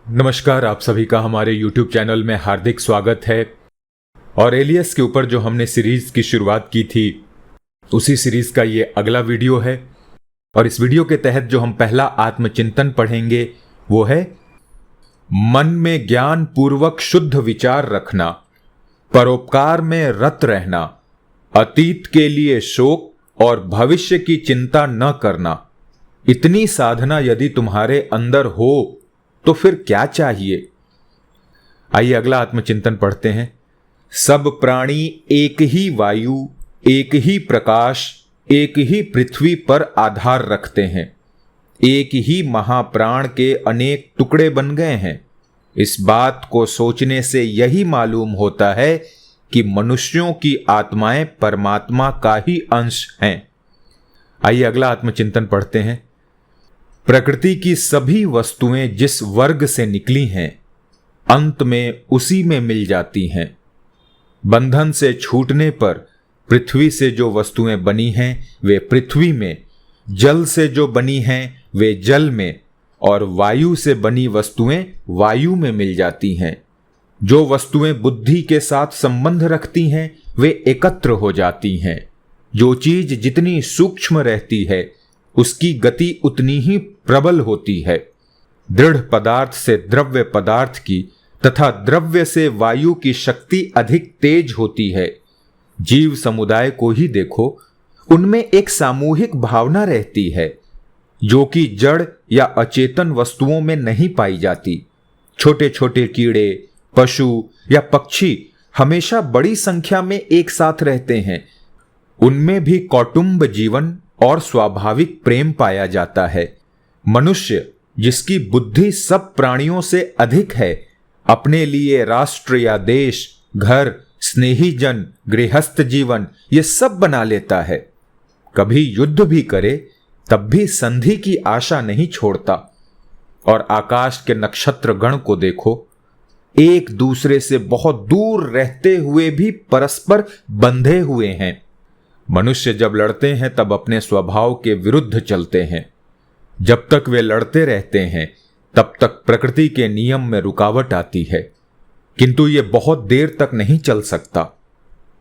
नमस्कार, आप सभी का हमारे YouTube चैनल में हार्दिक स्वागत है। और एलियस के ऊपर जो हमने सीरीज की शुरुआत की थी उसी सीरीज का ये अगला वीडियो है। और इस वीडियो के तहत जो हम पहला आत्मचिंतन पढ़ेंगे वो है मन में ज्ञान पूर्वक शुद्ध विचार रखना, परोपकार में रत रहना, अतीत के लिए शोक और भविष्य की चिंता न करना। इतनी साधना यदि तुम्हारे अंदर हो तो फिर क्या चाहिए। आइए अगला आत्मचिंतन पढ़ते हैं। सब प्राणी एक ही वायु, एक ही प्रकाश, एक ही पृथ्वी पर आधार रखते हैं। एक ही महाप्राण के अनेक टुकड़े बन गए हैं। इस बात को सोचने से यही मालूम होता है कि मनुष्यों की आत्माएं परमात्मा का ही अंश हैं। आइए अगला आत्मचिंतन पढ़ते हैं। प्रकृति की सभी वस्तुएं जिस वर्ग से निकली हैं अंत में उसी में मिल जाती हैं। बंधन से छूटने पर पृथ्वी से जो वस्तुएं बनी हैं वे पृथ्वी में, जल से जो बनी हैं वे जल में, और वायु से बनी वस्तुएं वायु में मिल जाती हैं। जो वस्तुएं बुद्धि के साथ संबंध रखती हैं वे एकत्र हो जाती हैं। जो चीज जितनी सूक्ष्म रहती है उसकी गति उतनी ही प्रबल होती है। दृढ़ पदार्थ से द्रव्य पदार्थ की तथा द्रव्य से वायु की शक्ति अधिक तेज होती है। जीव समुदाय को ही देखो, उनमें एक सामूहिक भावना रहती है जो कि जड़ या अचेतन वस्तुओं में नहीं पाई जाती। छोटे छोटे कीड़े, पशु या पक्षी हमेशा बड़ी संख्या में एक साथ रहते हैं। उनमें भी कौटुंब जीवन और स्वाभाविक प्रेम पाया जाता है। मनुष्य जिसकी बुद्धि सब प्राणियों से अधिक है, अपने लिए राष्ट्र या देश, घर, स्नेही जन, गृहस्थ जीवन ये सब बना लेता है। कभी युद्ध भी करे तब भी संधि की आशा नहीं छोड़ता। और आकाश के नक्षत्र गण को देखो, एक दूसरे से बहुत दूर रहते हुए भी परस्पर बंधे हुए हैं। मनुष्य जब लड़ते हैं तब अपने स्वभाव के विरुद्ध चलते हैं। जब तक वे लड़ते रहते हैं तब तक प्रकृति के नियम में रुकावट आती है, किंतु ये बहुत देर तक नहीं चल सकता।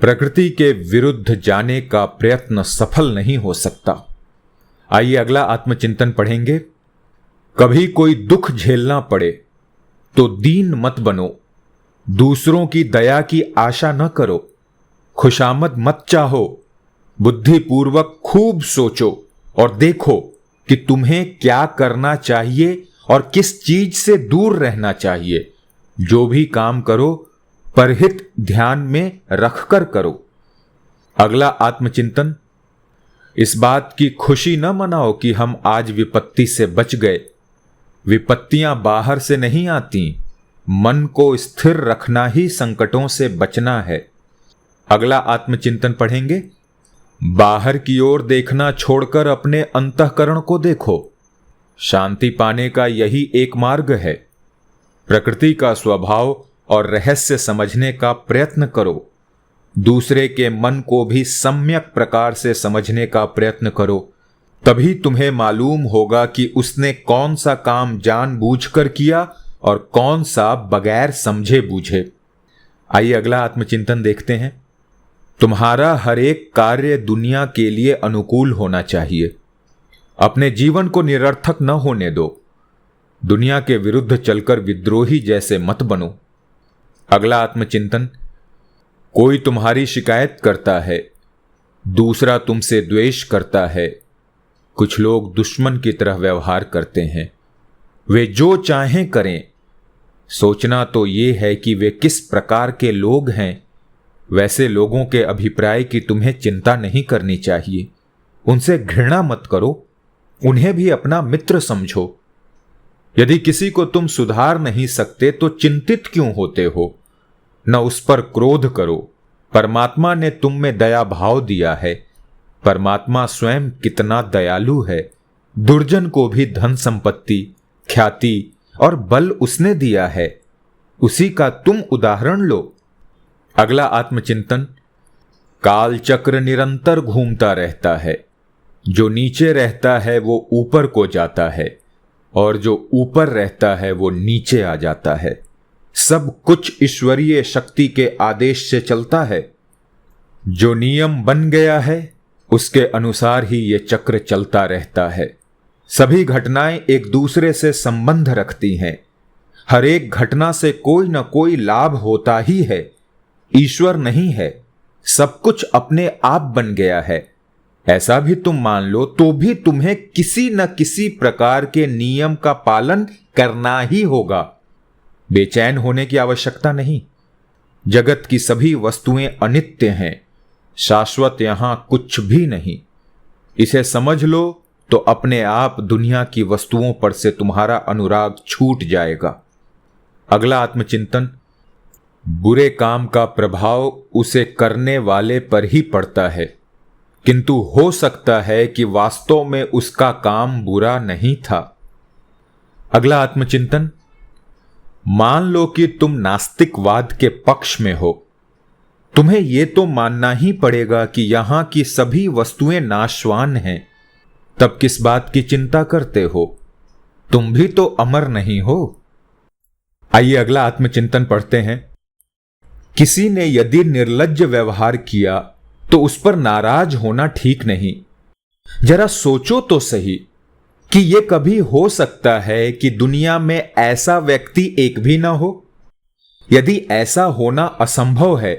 प्रकृति के विरुद्ध जाने का प्रयत्न सफल नहीं हो सकता। आइए अगला आत्मचिंतन पढ़ेंगे। कभी कोई दुख झेलना पड़े तो दीन मत बनो, दूसरों की दया की आशा न करो, खुशामद मत चाहो, बुद्धिपूर्वक खूब सोचो और देखो कि तुम्हें क्या करना चाहिए और किस चीज से दूर रहना चाहिए। जो भी काम करो परहित ध्यान में रखकर करो। अगला आत्मचिंतन। इस बात की खुशी न मनाओ कि हम आज विपत्ति से बच गए। विपत्तियां बाहर से नहीं आती, मन को स्थिर रखना ही संकटों से बचना है। अगला आत्मचिंतन पढ़ेंगे। बाहर की ओर देखना छोड़कर अपने अंतःकरण को देखो। शांति पाने का यही एक मार्ग है। प्रकृति का स्वभाव और रहस्य समझने का प्रयत्न करो। दूसरे के मन को भी सम्यक प्रकार से समझने का प्रयत्न करो। तभी तुम्हें मालूम होगा कि उसने कौन सा काम जानबूझकर किया और कौन सा बगैर समझे बूझे। आइए अगला आत्मचिंतन देखते हैं। तुम्हारा हर एक कार्य दुनिया के लिए अनुकूल होना चाहिए। अपने जीवन को निरर्थक न होने दो। दुनिया के विरुद्ध चलकर विद्रोही जैसे मत बनो। अगला आत्मचिंतन। कोई तुम्हारी शिकायत करता है, दूसरा तुमसे द्वेष करता है। कुछ लोग दुश्मन की तरह व्यवहार करते हैं। वे जो चाहें करें। सोचना तो ये है कि वे किस प्रकार के लोग हैं। वैसे लोगों के अभिप्राय की तुम्हें चिंता नहीं करनी चाहिए। उनसे घृणा मत करो, उन्हें भी अपना मित्र समझो। यदि किसी को तुम सुधार नहीं सकते तो चिंतित क्यों होते हो। न उस पर क्रोध करो। परमात्मा ने तुम में दया भाव दिया है। परमात्मा स्वयं कितना दयालु है। दुर्जन को भी धन संपत्ति, ख्याति और बल उसने दिया है। उसी का तुम उदाहरण लो। अगला आत्मचिंतन। काल चक्र निरंतर घूमता रहता है। जो नीचे रहता है वो ऊपर को जाता है। और जो ऊपर रहता है वो नीचे आ जाता है। सब कुछ ईश्वरीय शक्ति के आदेश से चलता है। जो नियम बन गया है उसके अनुसार ही ये चक्र चलता रहता है। सभी घटनाएं एक दूसरे से संबंध रखती हैं। हर एक घटना से कोई न कोई लाभ होता ही है। ईश्वर नहीं है, सब कुछ अपने आप बन गया है। ऐसा भी तुम मान लो तो भी तुम्हें किसी न किसी प्रकार के नियम का पालन करना ही होगा। बेचैन होने की आवश्यकता नहीं। जगत की सभी वस्तुएं अनित्य हैं, शाश्वत यहां कुछ भी नहीं। इसे समझ लो तो अपने आप दुनिया की वस्तुओं पर से तुम्हारा अनुराग छूट जाएगा। अगला आत्मचिंतन। बुरे काम का प्रभाव उसे करने वाले पर ही पड़ता है, किंतु हो सकता है कि वास्तव में उसका काम बुरा नहीं था। अगला आत्मचिंतन। मान लो कि तुम नास्तिकवाद के पक्ष में हो। तुम्हें यह तो मानना ही पड़ेगा कि यहां की सभी वस्तुएं नाशवान हैं। तब किस बात की चिंता करते हो? तुम भी तो अमर नहीं हो। आइए अगला आत्मचिंतन पढ़ते हैं। किसी ने यदि निर्लज्ज व्यवहार किया तो उस पर नाराज होना ठीक नहीं। जरा सोचो तो सही कि यह कभी हो सकता है कि दुनिया में ऐसा व्यक्ति एक भी ना हो। यदि ऐसा होना असंभव है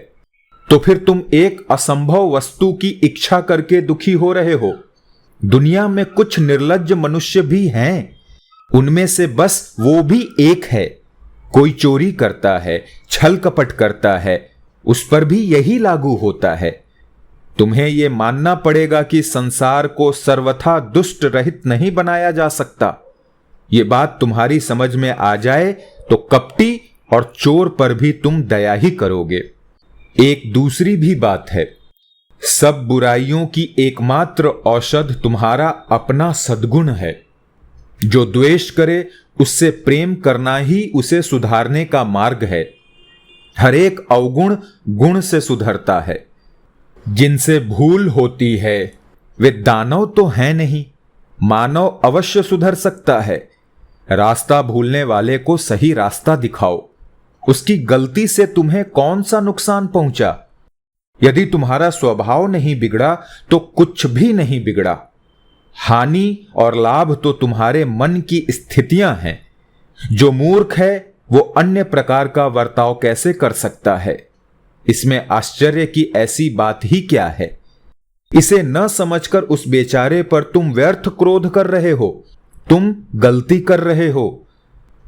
तो फिर तुम एक असंभव वस्तु की इच्छा करके दुखी हो रहे हो। दुनिया में कुछ निर्लज्ज मनुष्य भी हैं, उनमें से बस वो भी एक है। कोई चोरी करता है, छल कपट करता है, उस पर भी यही लागू होता है। तुम्हें यह मानना पड़ेगा कि संसार को सर्वथा दुष्ट रहित नहीं बनाया जा सकता। यह बात तुम्हारी समझ में आ जाए तो कपटी और चोर पर भी तुम दया ही करोगे। एक दूसरी भी बात है, सब बुराइयों की एकमात्र औषध तुम्हारा अपना सद्गुण है। जो द्वेष करे उससे प्रेम करना ही उसे सुधारने का मार्ग है। हर एक अवगुण गुण से सुधरता है। जिनसे भूल होती है वे दानव तो हैं नहीं। मानव अवश्य सुधर सकता है। रास्ता भूलने वाले को सही रास्ता दिखाओ। उसकी गलती से तुम्हें कौन सा नुकसान पहुंचा? यदि तुम्हारा स्वभाव नहीं बिगड़ा तो कुछ भी नहीं बिगड़ा। हानि और लाभ तो तुम्हारे मन की स्थितियां हैं। जो मूर्ख है वो अन्य प्रकार का वर्ताव कैसे कर सकता है? इसमें आश्चर्य की ऐसी बात ही क्या है? इसे न समझकर उस बेचारे पर तुम व्यर्थ क्रोध कर रहे हो। तुम गलती कर रहे हो।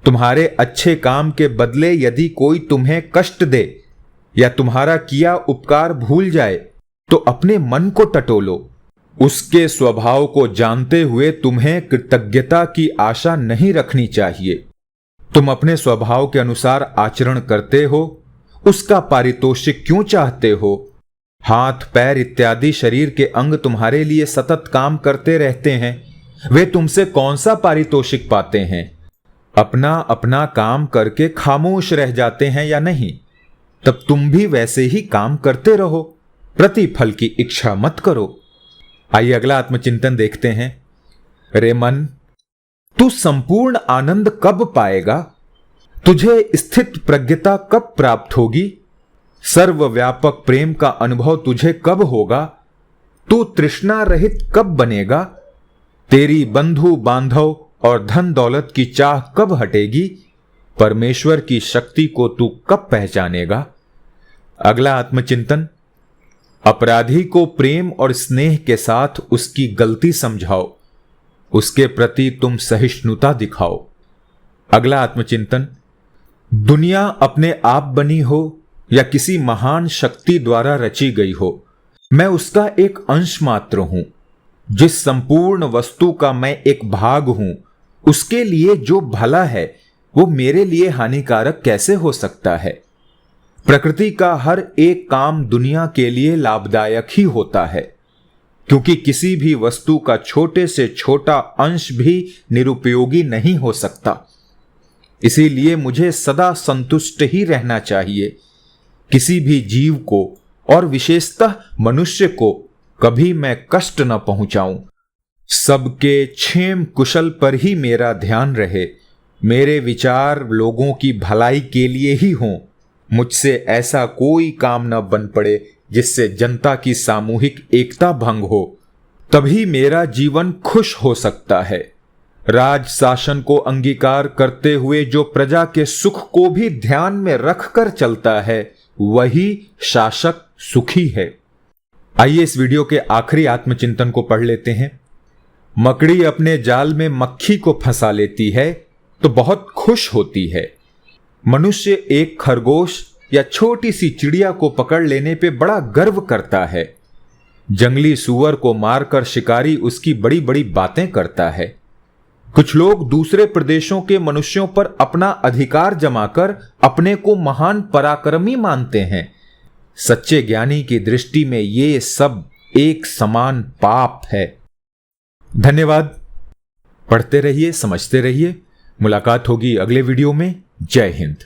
तुम्हारे अच्छे काम के बदले यदि कोई तुम्हें कष्ट दे या तुम्हारा किया उपकार भूल जाए तो अपने मन को टटोलो। उसके स्वभाव को जानते हुए तुम्हें कृतज्ञता की आशा नहीं रखनी चाहिए। तुम अपने स्वभाव के अनुसार आचरण करते हो, उसका पारितोषिक क्यों चाहते हो? हाथ पैर इत्यादि शरीर के अंग तुम्हारे लिए सतत काम करते रहते हैं, वे तुमसे कौन सा पारितोषिक पाते हैं? अपना अपना काम करके खामोश रह जाते हैं या नहीं? तब तुम भी वैसे ही काम करते रहो, प्रतिफल की इच्छा मत करो। आइए अगला आत्मचिंतन देखते हैं। रे मन, तू संपूर्ण आनंद कब पाएगा? तुझे स्थित प्रज्ञता कब प्राप्त होगी? सर्वव्यापक प्रेम का अनुभव तुझे कब होगा? तू तृष्णा रहित कब बनेगा? तेरी बंधु बांधव और धन दौलत की चाह कब हटेगी? परमेश्वर की शक्ति को तू कब पहचानेगा? अगला आत्मचिंतन। अपराधी को प्रेम और स्नेह के साथ उसकी गलती समझाओ, उसके प्रति तुम सहिष्णुता दिखाओ। अगला आत्मचिंतन। दुनिया अपने आप बनी हो या किसी महान शक्ति द्वारा रची गई हो, मैं उसका एक अंश मात्र हूं। जिस संपूर्ण वस्तु का मैं एक भाग हूं, उसके लिए जो भला है वो मेरे लिए हानिकारक कैसे हो सकता है? प्रकृति का हर एक काम दुनिया के लिए लाभदायक ही होता है, क्योंकि किसी भी वस्तु का छोटे से छोटा अंश भी निरुपयोगी नहीं हो सकता। इसीलिए मुझे सदा संतुष्ट ही रहना चाहिए। किसी भी जीव को और विशेषतः मनुष्य को कभी मैं कष्ट न पहुंचाऊं। सबके क्षेम कुशल पर ही मेरा ध्यान रहे, मेरे विचार लोगों की भलाई के लिए ही हों, मुझसे ऐसा कोई काम न बन पड़े जिससे जनता की सामूहिक एकता भंग हो, तभी मेरा जीवन खुश हो सकता है। राज शासन को अंगीकार करते हुए जो प्रजा के सुख को भी ध्यान में रखकर चलता है, वही शासक सुखी है। आइए इस वीडियो के आखिरी आत्मचिंतन को पढ़ लेते हैं। मकड़ी अपने जाल में मक्खी को फंसा लेती है तो बहुत खुश होती है। मनुष्य एक खरगोश या छोटी सी चिड़िया को पकड़ लेने पे बड़ा गर्व करता है। जंगली सूअर को मारकर शिकारी उसकी बड़ी बड़ी बातें करता है। कुछ लोग दूसरे प्रदेशों के मनुष्यों पर अपना अधिकार जमाकर अपने को महान पराक्रमी मानते हैं। सच्चे ज्ञानी की दृष्टि में ये सब एक समान पाप है। धन्यवाद। पढ़ते रहिए, समझते रहिए। मुलाकात होगी अगले वीडियो में। जय हिंद।